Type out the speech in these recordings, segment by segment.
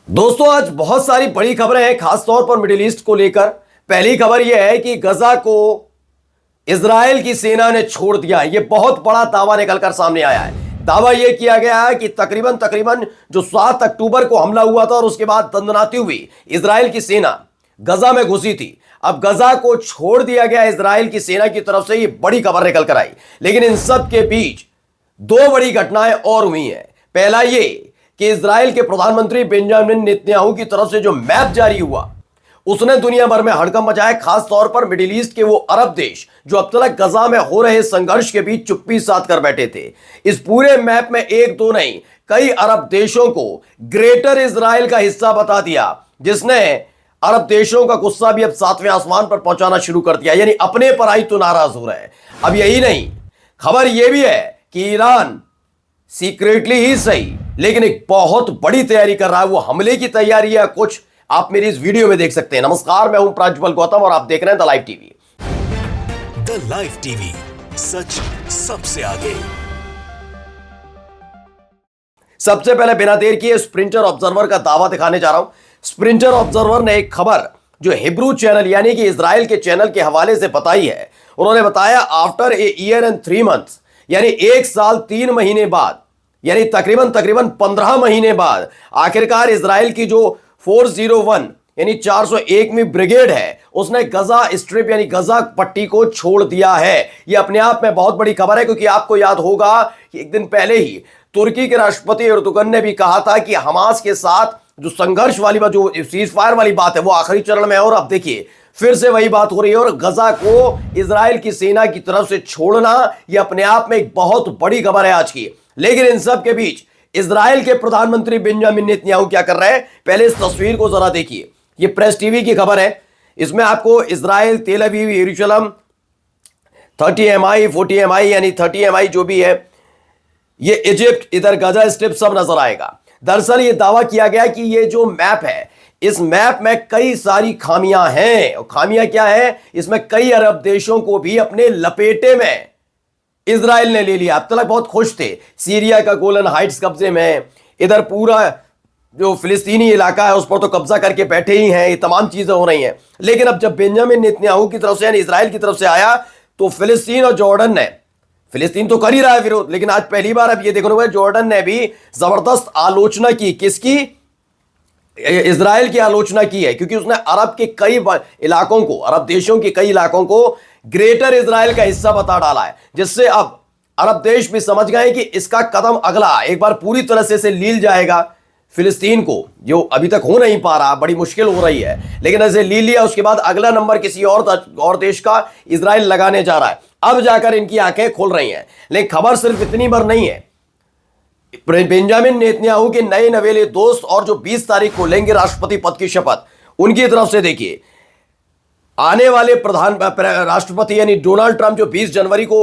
दोस्तों आज बहुत सारी बड़ी खबरें हैं खासतौर पर मिडिल ईस्ट को लेकर। पहली खबर यह है कि गजा को इजराइल की सेना ने छोड़ दिया है। यह बहुत बड़ा दावा निकलकर सामने आया है। दावा यह किया गया है कि तकरीबन जो 7 अक्टूबर को हमला हुआ था और उसके बाद दंदनाती हुई इजराइल की सेना गजा में घुसी थी। अब गजा को छोड़ दिया गया इजराइल की सेना की तरफ से। यह बड़ी खबर निकल कर आई, लेकिन इन सब के बीच दो बड़ी घटनाएं और हुई हैं। पहला यह कि इजराइल के प्रधानमंत्री बेंजामिन नेतन्याहू की तरफ से जो मैप जारी हुआ उसने दुनिया भर में हड़कंप मचाया, खास तौर पर मिडिल ईस्ट के वो अरब देश जो अब तक गजा में हो रहे संघर्ष के बीच चुप्पी साध कर बैठे थे। इस पूरे मैप में एक दो नहीं कई अरब देशों को ग्रेटर इजराइल का हिस्सा बता दिया, जिसने अरब देशों का गुस्सा भी अब 7वें आसमान पर पहुंचाना शुरू कर दिया। यानी अपने पर आई तो नाराज हो रहे हैं। अब यही नहीं, खबर यह भी है कि ईरान सीक्रेटली ही सही लेकिन एक बहुत बड़ी तैयारी कर रहा है। वो हमले की तैयारी है कुछ, आप मेरी इस वीडियो में देख सकते हैं। नमस्कार, मैं हूं प्राज्वल गौतम और आप देख रहे हैं the live TV. The live TV, सच सबसे आगे। सबसे पहले बिना देर किए स्प्रिंटर ऑब्जर्वर का दावा दिखाने जा रहा हूं। स्प्रिंटर ऑब्जर्वर ने एक खबर जो हिब्रू चैनल यानी कि इजराइल के चैनल के हवाले से बताई है। उन्होंने बताया after a year and 3 months, यानी 1 साल 3 महीने बाद, यानी तकरीबन 15 महीने बाद आखिरकार इजराइल की जो 401 यानी 401वीं ब्रिगेड है उसने गजा स्ट्रिप यानी गजा पट्टी को छोड़ दिया है। यह अपने आप में बहुत बड़ी खबर है, क्योंकि आपको याद होगा कि एक दिन पहले ही तुर्की के राष्ट्रपति एर्दोगन ने भी कहा था कि हमास के साथ जो संघर्ष वाली बात, जो सीज फायर वाली बात है, वो आखिरी चरण में है। और अब देखिए फिर से वही बात हो रही है और गजा को इजराइल की सेना की तरफ से छोड़ना यह अपने आप में एक बहुत बड़ी खबर है आज की। लेकिन इन सब के बीच इजराइल के प्रधानमंत्री बेंजामिन नेतन्याहू क्या कर रहे हैं, पहले इस तस्वीर को जरा देखिए। यह प्रेस टीवी की खबर है। इसमें आपको इजराइल, तेल अवीव, यरूशलेम 30 mi 40 mi यानी 30 mi जो भी है, ये इजिप्ट, इधर गजा स्ट्रिप सब नजर आएगा। दरअसल ये दावा किया गया कि ये जो मैप है इस मैप में कई सारी खामियां हैं। और खामियां क्या है, इसमें कई अरब देशों को भी अपने लपेटे में इजराइल ने ले लिया। अब तक बहुत खुश थे, सीरिया का गोलन हाइट्स कब्जे में, इधर पूरा जो फिलिस्तीनी इलाका है उस पर तो कब्जा करके बैठे ही हैं। ये तमाम चीजें हो रही हैं। लेकिन अब जब बेंजामिन नेतन्याहू की तरफ से यानी इजराइल की तरफ से आया तो फिलिस्तीन और जॉर्डन ने, फिलिस्तीन तो कर ही रहा है विरोध, लेकिन आज पहली बार अब ये देखने को जॉर्डन ने भी जबरदस्त आलोचना की। किसकी? इजराइल की आलोचना की है, क्योंकि उसने अरब के कई इलाकों को, अरब देशों के कई इलाकों को ग्रेटर इजराइल का हिस्सा बता डाला है, जिससे अब अरब देश भी समझ गए कि इसका कदम अगला एक बार पूरी तरह से इसे लील जाएगा फिलिस्तीन को, जो अभी तक हो नहीं पा रहा, बड़ी मुश्किल हो रही है, लेकिन ऐसे ली लिया। उसके बाद अगला नंबर किसी और देश का इजराइल लगाने जा रहा है। अब जाकर इनकी आंखें खुल रही हैं। लेकिन खबर सिर्फ इतनी भर नहीं है। बेंजामिन नेतन्याहू के नए नवेले दोस्त और जो 20 तारीख को लेंगे राष्ट्रपति पद की शपथ, उनकी तरफ से देखिए आने वाले राष्ट्रपति यानी डोनाल्ड ट्रंप जो 20 जनवरी को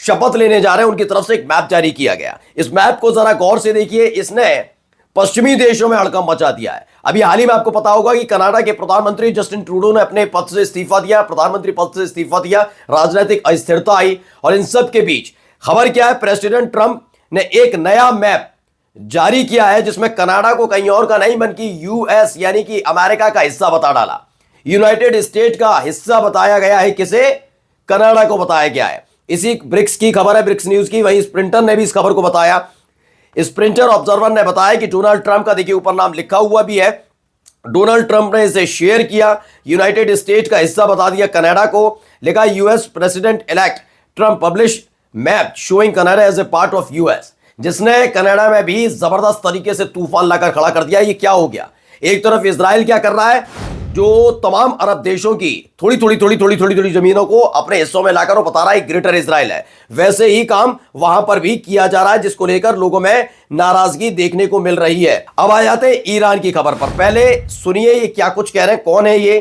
शपथ लेने जा रहे हैं, उनकी तरफ से एक मैप जारी किया गया। इस मैप को जरा गौर से देखिए। इसने पश्चिमी देशों में हड़कंप मचा दिया है। अभी हाल ही में आपको पता होगा कि कनाडा के प्रधानमंत्री जस्टिन ट्रूडो ने अपने पद से इस्तीफा दिया, प्रधानमंत्री पद से इस्तीफा दिया, राजनीतिक अस्थिरता आई। और इन सब के बीच खबर क्या है, प्रेसिडेंट ट्रंप ने एक नया मैप जारी किया है जिसमें कनाडा को कहीं और का नहीं बल्कि यूएस यानी कि अमेरिका का हिस्सा बता डाला। यूनाइटेड स्टेट का हिस्सा बताया गया है। किसे? कनाडा को बताया गया है। इसी ब्रिक्स की खबर है, ब्रिक्स न्यूज की। वहीं स्प्रिंटर ने भी इस खबर को बताया। स्प्रिंटर ऑब्जर्वर ने बताया कि डोनाल्ड ट्रंप का देखिए ऊपर नाम लिखा हुआ भी है। डोनाल्ड ट्रंप ने इसे शेयर किया, यूनाइटेड स्टेट का हिस्सा बता दिया कनाडा को। लिखा US president elect Trump publish map showing Canada as a part of US, जिसने कनाडा में भी जबरदस्त तरीके से तूफान लाकर खड़ा कर दिया। ये क्या हो गया? एक तरफ इजराइल क्या कर रहा है, जो तमाम अरब देशों की थोड़ी थोड़ी जमीनों को अपने हिस्सों में लाकर वो बता रहा है ग्रेटर इजराइल है। वैसे ही काम वहां पर भी किया जा रहा है, जिसको लेकर लोगों में नाराजगी देखने को मिल रही है। अब आ जाते हैं ईरान की खबर पर। पहले सुनिए ये क्या कुछ कह रहे हैं, कौन है ये,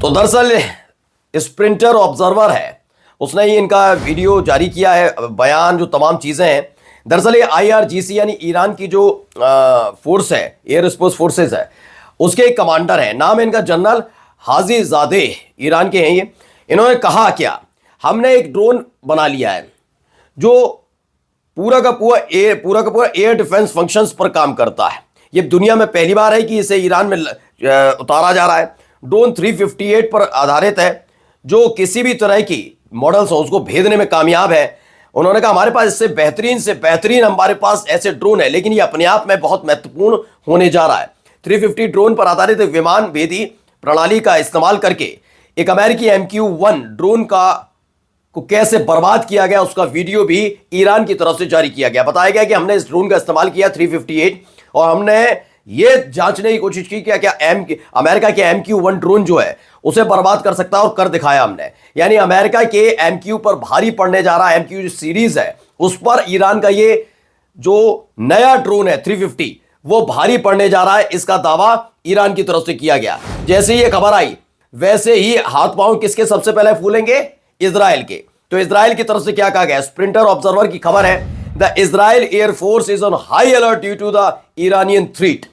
तो दरअसल स्प्रिंटर ऑब्जर्वर है, उसने ही इनका वीडियो जारी किया है, बयान, जो तमाम चीजें हैं। दरअसल ये IRGC यानी ईरान की जो फोर्स है, एयर स्पेस फोर्सेस है, उसके एक कमांडर है। नाम है इनका जनरल हाजी जादे, ईरान के हैं ये। इन्होंने कहा क्या, हमने एक ड्रोन बना लिया है जो पूरा का पूरा एयर डिफेंस फंक्शंस पर काम करता है। ये दुनिया में पहली बार है कि इसे ईरान में उतारा जा रहा है। ड्रोन 358 पर आधारित है, जो किसी भी तरह की मॉडल्स हो उसको भेदने में कामयाब है। उन्होंने कहा हमारे पास इससे बेहतरीन हमारे पास ऐसे ड्रोन है, लेकिन ये अपने आप में बहुत महत्वपूर्ण होने जा रहा है। 350 ड्रोन पर आधारित विमान भेदी प्रणाली का इस्तेमाल करके एक अमेरिकी MQ-1 ड्रोन को कैसे बर्बाद किया गया, उसका वीडियो भी ईरान की तरफ से जारी किया गया। बताया गया कि हमने इस ड्रोन का इस्तेमाल किया 358, और हमने ये जांचने की कोशिश की क्या अमेरिका के MQ-1 ड्रोन जो है उसे बर्बाद कर सकता है, और कर दिखाया हमने। यानी अमेरिका के MQ पर भारी पड़ने जा रहा है, MQ जो सीरीज है उस पर ईरान का ये जो नया ड्रोन है 350 वो भारी पड़ने जा रहा है, इसका दावा ईरान की तरफ से किया गया। जैसे ही ये खबर आई वैसे ही हाथ पांव किसके सबसे पहले फूलेंगे, इजराइल के। तो इजराइल की तरफ से क्या कहा गया, स्प्रिंटर ऑब्जर्वर की खबर है, the Israel air force is on high alert due to the Iranian threat.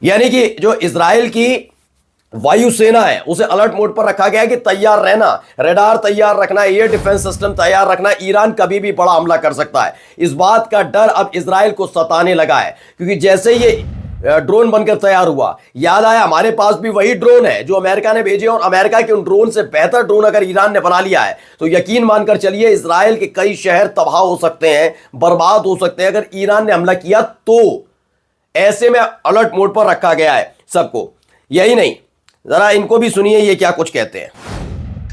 यानी कि जो इजराइल की वायुसेना है उसे अलर्ट मोड पर रखा गया है कि तैयार रहना, रडार तैयार रखना, एयर डिफेंस सिस्टम तैयार रखना, ईरान कभी भी बड़ा हमला कर सकता है। इस बात का डर अब इजराइल को सताने लगा है, क्योंकि जैसे ये ड्रोन बनकर तैयार हुआ, याद आया हमारे पास भी वही ड्रोन है जो अमेरिका ने भेजे, और अमेरिका के उन ड्रोन से बेहतर ड्रोन अगर ईरान ने बना लिया है तो यकीन मानकर चलिए इजराइल के कई शहर तबाह हो सकते हैं, बर्बाद हो सकते हैं अगर ईरान ने हमला किया तो। ऐसे में अलर्ट मोड पर रखा गया है सबको। यही नहीं, जरा इनको भी सुनिए ये क्या कुछ कहते हैं।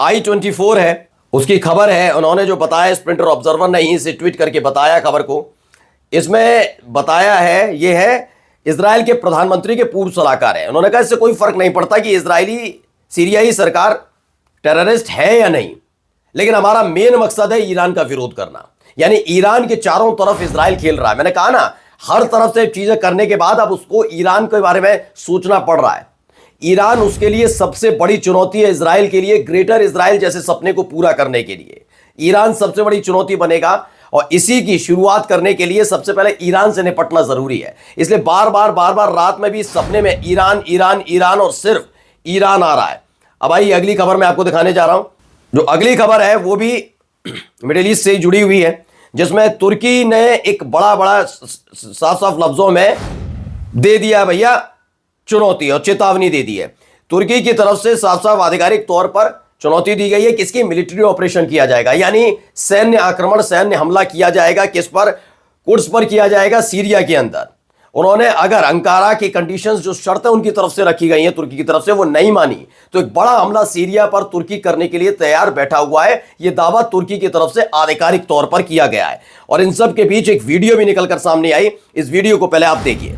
I-24 है, उसकी खबर है, उन्होंने जो बताया स्प्रिंटर ऑब्जर्वर ने यहीं से ट्वीट करके बताया खबर को। इसमें बताया है, ये है इजराइल के प्रधानमंत्री के पूर्व सलाहकार है। उन्होंने कहा इससे कोई फर्क नहीं पड़ता कि इजरायली सीरियाई सरकार टेररिस्ट है या नहीं, लेकिन हमारा मेन मकसद है ईरान का विरोध करना। यानी ईरान के चारों तरफ इजराइल खेल रहा है। मैंने कहा ना, हर तरफ से चीजें करने के बाद अब उसको ईरान के बारे में सोचना पड़ रहा है। ईरान उसके लिए सबसे बड़ी चुनौती है, इजराइल के लिए ग्रेटर इजराइल जैसे सपने को पूरा करने के लिए ईरान सबसे बड़ी चुनौती बनेगा, और इसी की शुरुआत करने के लिए सबसे पहले ईरान से निपटना जरूरी है। इसलिए बार बार रात में भी सपने में ईरान ईरान ईरान और सिर्फ ईरान आ रहा है। अब भाई अगली खबर मैं आपको दिखाने जा रहा हूं। जो अगली खबर है वो भी मिडिल ईस्ट से जुड़ी हुई है, जिसमें तुर्की ने एक बड़ा साफ लफ्जों में दे दिया भैया चुनौती और चेतावनी दे दी है। तुर्की की तरफ से साफ आधिकारिक तौर पर चुनौती दी गई है, किसकी मिलिट्री ऑपरेशन किया जाएगा, यानी सैन्य आक्रमण, सैन्य हमला किया जाएगा। किस पर, कुर्स पर किया जाएगा, सीरिया के अंदर। उन्होंने अगर अंकारा की कंडीशंस जो शर्तें उनकी तरफ से रखी गई हैं तुर्की की तरफ से वो नहीं मानी तो एक बड़ा हमला सीरिया पर तुर्की करने के लिए तैयार बैठा हुआ है। यह दावा तुर्की की तरफ से आधिकारिक तौर पर किया गया है, और इन सब के बीच एक वीडियो भी निकलकर सामने आई। इस वीडियो को पहले आप देखिए।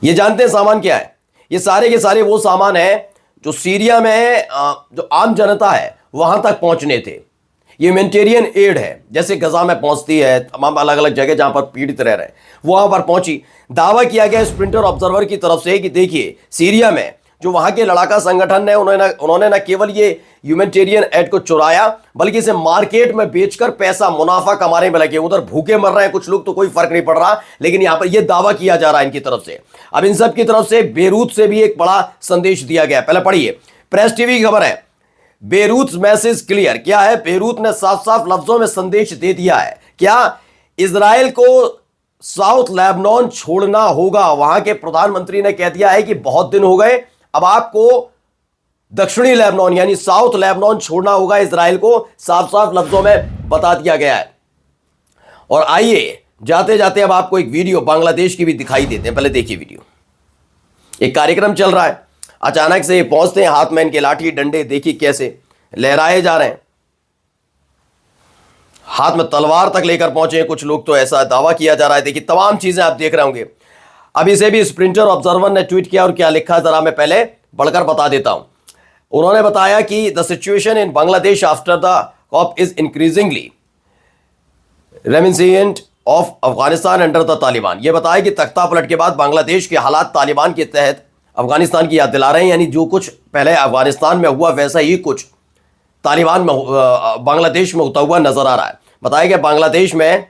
ये जानते हैं सामान क्या है? ये सारे के सारे वो सामान है जो सीरिया में जो आम जनता है वहां तक पहुंचने थे। ये ह्यूमैनिटेरियन एड है, जैसे गजा में पहुंचती है, तमाम अलग अलग जगह जहां पर पीड़ित रह रहे हैं वहां पर पहुंची। दावा किया गया स्प्रिंटर ऑब्जर्वर की तरफ से कि देखिए सीरिया में जो वहां के लड़ाका संगठन है उन्होंने न केवल ये ह्यूमैनिटेरियन एड को चुराया बल्कि इसे मार्केट में बेचकर पैसा मुनाफा कमाने में लगे। उधर भूखे मर रहे हैं कुछ लोग तो कोई फर्क नहीं पड़ रहा, लेकिन यहां पर यह दावा किया जा रहा है इनकी तरफ से। अब इन सब की तरफ से बेरूत से भी एक बड़ा संदेश दिया गया। पहले पढ़िए, प्रेस टीवी की खबर है, बेरूत मैसेज क्लियर। क्या है? बेरूत ने साफ लफ्जों में संदेश दे दिया है। क्या? इजराइल को साउथ लेबनान छोड़ना होगा। वहां के प्रधानमंत्री ने कह दिया है कि बहुत दिन हो गए, अब आपको दक्षिणी लेबनान यानी साउथ लेबनान छोड़ना होगा। इजराइल को साफ लफ्जों में बता दिया गया है। और आइए जाते जाते अब आपको एक वीडियो बांग्लादेश की भी दिखाई देते हैं। पहले देखिए वीडियो। एक कार्यक्रम चल रहा है, अचानक से ये पहुंचते हैं, हाथ में इनके लाठी डंडे देखिए कैसे लहराए जा रहे हैं, हाथ में तलवार तक लेकर पहुंचे हैं कुछ लोग, तो ऐसा दावा किया जा रहा है। देखिए तमाम चीजें आप देख रहे होंगे। अब इसे भी स्प्रिंटर ऑब्जर्वर ने ट्वीट किया और क्या लिखा जरा मैं पहले बढ़कर बता देता हूं। उन्होंने बताया कि the situation in Bangladesh after the coup is increasingly reminiscent of Afghanistan under the Taliban. यह बताया कि तख्ता पलट के बाद बांग्लादेश के हालात तालिबान के तहत अफगानिस्तान की याद दिला रहे हैं, यानी जो कुछ पहले अफगानिस्तान में हुआ वैसा ही कुछ तालिबान में बांग्लादेश में होता हुआ नजर आ रहा है। बताया गया बांग्लादेश में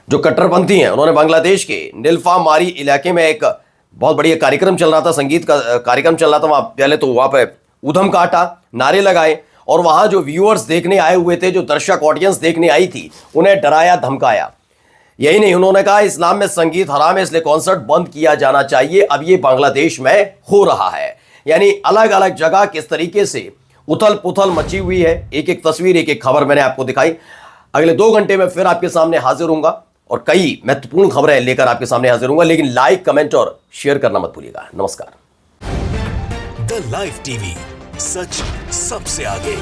जो कट्टरपंथी हैं उन्होंने बांग्लादेश के नीलफामारी इलाके में एक बहुत बढ़िया कार्यक्रम चल रहा था, संगीत का कार्यक्रम चल रहा था। वहां पहले तो वहां पे ऊधम काटा, नारे लगाए और वहां जो व्यूअर्स देखने आए हुए थे, जो दर्शक ऑडियंस देखने आई थी, उन्हें डराया धमकाया। यही नहीं, उन्होंने कहा इस्लाम में संगीत हराम है इसलिए कॉन्सर्ट बंद किया जाना चाहिए। अब ये बांग्लादेश में हो रहा है। यानी अलग अलग जगह किस तरीके से उथल पुथल मची हुई है। एक एक तस्वीर, एक एक खबर मैंने आपको दिखाई। अगले 2 घंटे में फिर आपके सामने हाजिर होऊंगा और कई महत्वपूर्ण खबरें लेकर आपके सामने हाजिर होऊंगा। लेकिन लाइक, कमेंट और शेयर करना मत भूलिएगा। नमस्कार। द लाइव टीवी, सच सबसे आगे।